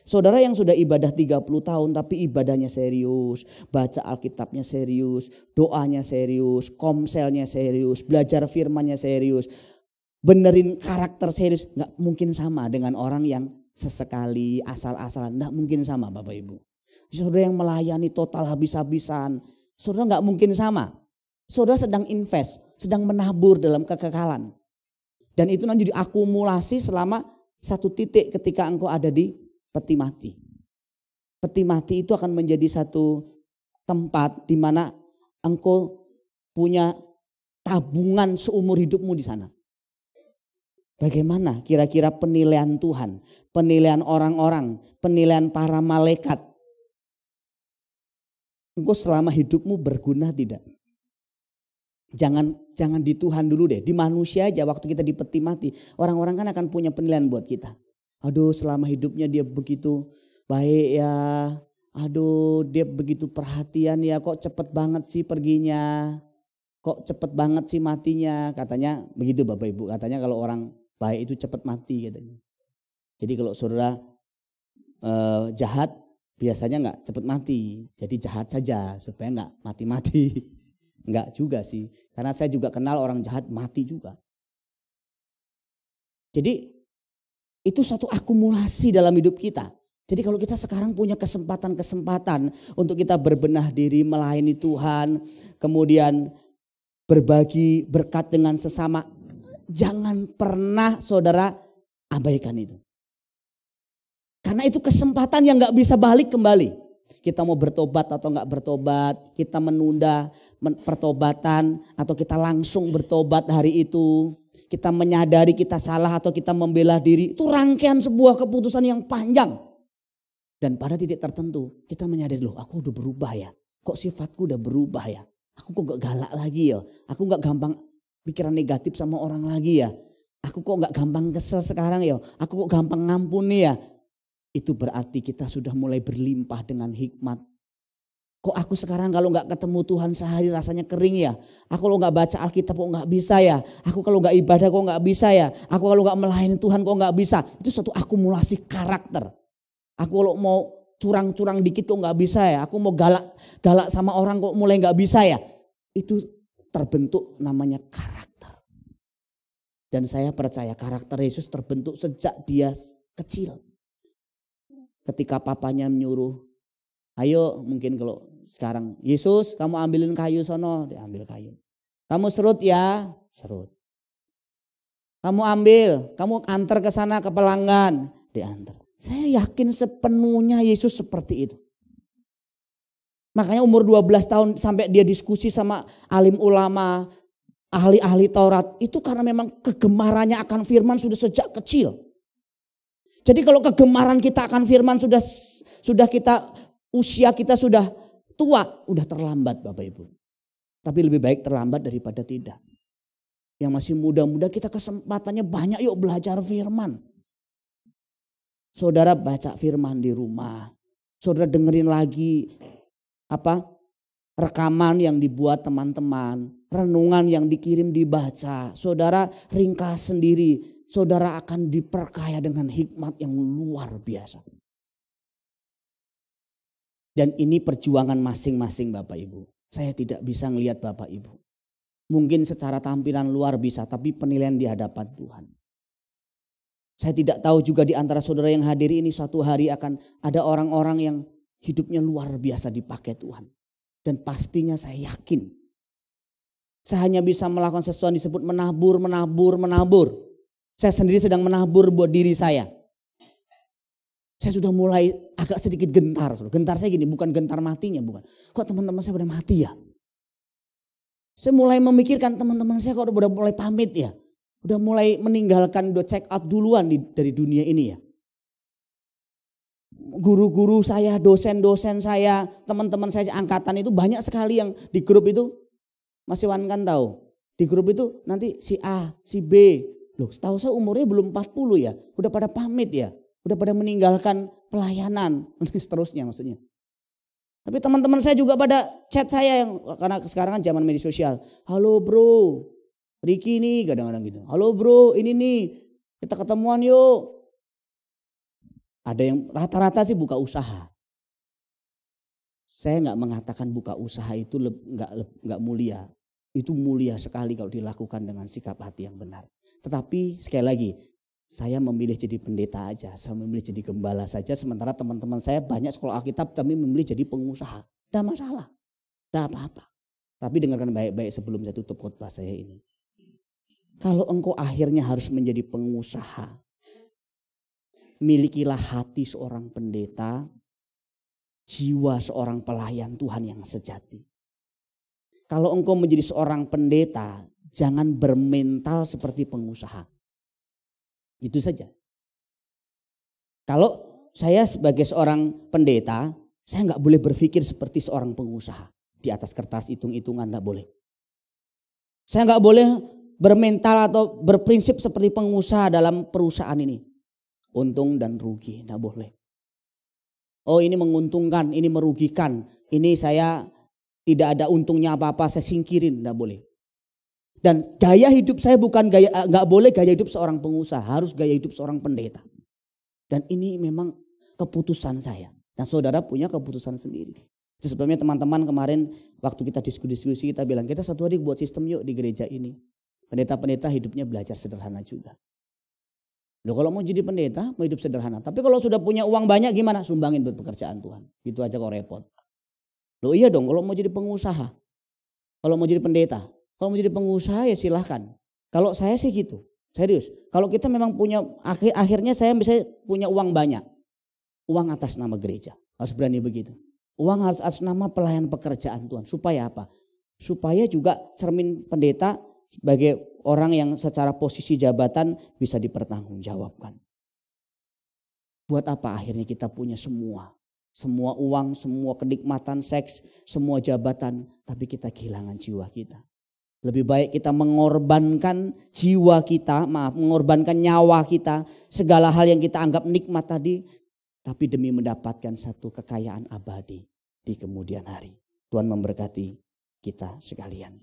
Saudara yang sudah ibadah 30 tahun tapi ibadahnya serius, baca Alkitabnya serius, doanya serius, komselnya serius, belajar firmannya serius, benerin karakter serius, gak mungkin sama dengan orang yang sesekali asal-asalan, gak mungkin sama Bapak Ibu. Saudara yang melayani total habis-habisan, saudara gak mungkin sama. Saudara sedang invest, sedang menabur dalam kekekalan. Dan itu nanti diakumulasi selama satu titik ketika engkau ada di peti mati. Peti mati itu akan menjadi satu tempat di mana engkau punya tabungan seumur hidupmu di sana. Bagaimana kira-kira penilaian Tuhan, penilaian orang-orang, penilaian para malaikat? Engkau selama hidupmu berguna tidak? Jangan di Tuhan dulu deh, di manusia aja waktu kita di peti mati. Orang-orang kan akan punya penilaian buat kita. Aduh selama hidupnya dia begitu baik ya. Aduh dia begitu perhatian ya, kok cepet banget sih perginya. Kok cepet banget sih matinya. Katanya begitu Bapak Ibu, katanya kalau orang baik itu cepet mati katanya. Jadi kalau saudara jahat biasanya gak cepet mati. Jadi jahat saja supaya gak mati-mati. Enggak juga sih, karena saya juga kenal orang jahat mati juga. Jadi itu satu akumulasi dalam hidup kita. Jadi kalau kita sekarang punya kesempatan untuk kita berbenah diri, melayani Tuhan, kemudian berbagi berkat dengan sesama, jangan pernah saudara abaikan itu. Karena itu kesempatan yang gak bisa balik kembali. Kita mau bertobat atau gak bertobat, kita menunda pertobatan atau kita langsung bertobat hari itu. Kita menyadari kita salah atau kita membela diri, itu rangkaian sebuah keputusan yang panjang. Dan pada titik tertentu kita menyadari, loh aku udah berubah ya. Kok sifatku udah berubah ya. Aku kok gak galak lagi ya. Aku gak gampang pikiran negatif sama orang lagi ya. Aku kok gak gampang kesel sekarang ya. Aku kok gampang ngampuni ya. Itu berarti kita sudah mulai berlimpah dengan hikmat. Kok aku sekarang kalau gak ketemu Tuhan sehari rasanya kering ya. Aku kalau gak baca Alkitab kok gak bisa ya. Aku kalau gak ibadah kok gak bisa ya. Aku kalau gak melayani Tuhan kok gak bisa. Itu suatu akumulasi karakter. Aku kalau mau curang-curang dikit kok gak bisa ya. Aku mau galak sama orang kok mulai gak bisa ya. Itu terbentuk namanya karakter. Dan saya percaya karakter Yesus terbentuk sejak dia kecil. Ketika papanya menyuruh, ayo mungkin kalau sekarang, Yesus kamu ambilin kayu sono, diambil kayu. Kamu serut ya, serut. Kamu ambil, kamu antar ke sana ke pelanggan, diantar. Saya yakin sepenuhnya Yesus seperti itu. Makanya umur 12 tahun sampai dia diskusi sama alim ulama, ahli-ahli Taurat. Itu karena memang kegemarannya akan firman sudah sejak kecil. Jadi kalau kegemaran kita akan firman sudah kita, usia kita sudah tua, udah terlambat Bapak Ibu. Tapi lebih baik terlambat daripada tidak. Yang masih muda-muda kita kesempatannya banyak, yuk belajar firman. Saudara baca firman di rumah. Saudara dengerin lagi rekaman yang dibuat teman-teman. Renungan yang dikirim dibaca. Saudara ringkas sendiri. Saudara akan diperkaya dengan hikmat yang luar biasa. Dan ini perjuangan masing-masing Bapak Ibu. Saya tidak bisa ngelihat Bapak Ibu. Mungkin secara tampilan luar bisa, tapi penilaian di hadapan Tuhan. Saya tidak tahu juga di antara saudara yang hadir ini suatu hari akan ada orang-orang yang hidupnya luar biasa dipakai Tuhan. Dan pastinya saya yakin. Saya hanya bisa melakukan sesuatu yang disebut menabur. Saya sendiri sedang menabur buat diri saya. Saya sudah mulai agak sedikit gentar. Gentar saya gini, bukan gentar matinya, bukan. Kok teman-teman saya udah mati ya? Saya mulai memikirkan teman-teman saya kok udah mulai pamit ya. Udah mulai meninggalkan, udah check out duluan dari dunia ini ya. Guru-guru saya, dosen-dosen saya, teman-teman saya angkatan itu banyak sekali yang di grup itu. Mas Iwan kan tahu. Di grup itu nanti si A, si B. Loh setahu saya umurnya belum 40 ya. Udah pada pamit ya. Udah pada meninggalkan pelayanan. Seterusnya maksudnya. Tapi teman-teman saya juga pada chat saya yang karena sekarang kan zaman media sosial. Halo bro. Ricky nih kadang-kadang gitu. Halo bro, ini nih kita ketemuan yuk. Ada yang rata-rata sih buka usaha. Saya nggak mengatakan buka usaha itu nggak mulia. Itu mulia sekali kalau dilakukan dengan sikap hati yang benar. Tetapi sekali lagi, saya memilih jadi pendeta aja. Saya memilih jadi gembala saja. Sementara teman-teman saya banyak sekolah Alkitab tapi memilih jadi pengusaha. Tidak masalah, tidak apa-apa. Tapi dengarkan baik-baik sebelum saya tutup khotbah saya ini. Kalau engkau akhirnya harus menjadi pengusaha, milikilah hati seorang pendeta, jiwa seorang pelayan Tuhan yang sejati. Kalau engkau menjadi seorang pendeta, jangan bermental seperti pengusaha. Itu saja. Kalau saya sebagai seorang pendeta, saya nggak boleh berpikir seperti seorang pengusaha. Di atas kertas hitung-hitungan nggak boleh. Saya nggak boleh bermental atau berprinsip seperti pengusaha dalam perusahaan ini. Untung dan rugi, tidak boleh. Oh ini menguntungkan, ini merugikan. Ini saya tidak ada untungnya apa-apa, saya singkirin, tidak boleh. Dan gaya hidup saya bukan nggak boleh gaya hidup seorang pengusaha, harus gaya hidup seorang pendeta. Dan ini memang keputusan saya. Dan saudara punya keputusan sendiri. Itu sebabnya teman-teman kemarin waktu kita diskusi kita bilang kita satu hari buat sistem yuk di gereja ini. Pendeta-pendeta hidupnya belajar sederhana juga. Loh kalau mau jadi pendeta, mau hidup sederhana. Tapi kalau sudah punya uang banyak gimana? Sumbangin buat pekerjaan Tuhan. Gitu aja kok repot. Loh iya dong, kalau mau jadi pengusaha. Kalau mau jadi pendeta. Kalau mau jadi pengusaha ya silahkan. Kalau saya sih gitu, serius. Kalau kita memang punya, akhirnya saya bisa punya uang banyak. Uang atas nama gereja, harus berani begitu. Uang harus atas nama pelayan pekerjaan Tuhan. Supaya apa? Supaya juga cermin pendeta sebagai orang yang secara posisi jabatan bisa dipertanggungjawabkan. Buat apa akhirnya kita punya semua uang, semua kenikmatan seks, semua jabatan, tapi kita kehilangan jiwa kita. Lebih baik kita mengorbankan jiwa kita, mengorbankan nyawa kita, segala hal yang kita anggap nikmat tadi, tapi demi mendapatkan satu kekayaan abadi di kemudian hari. Tuhan memberkati kita sekalian.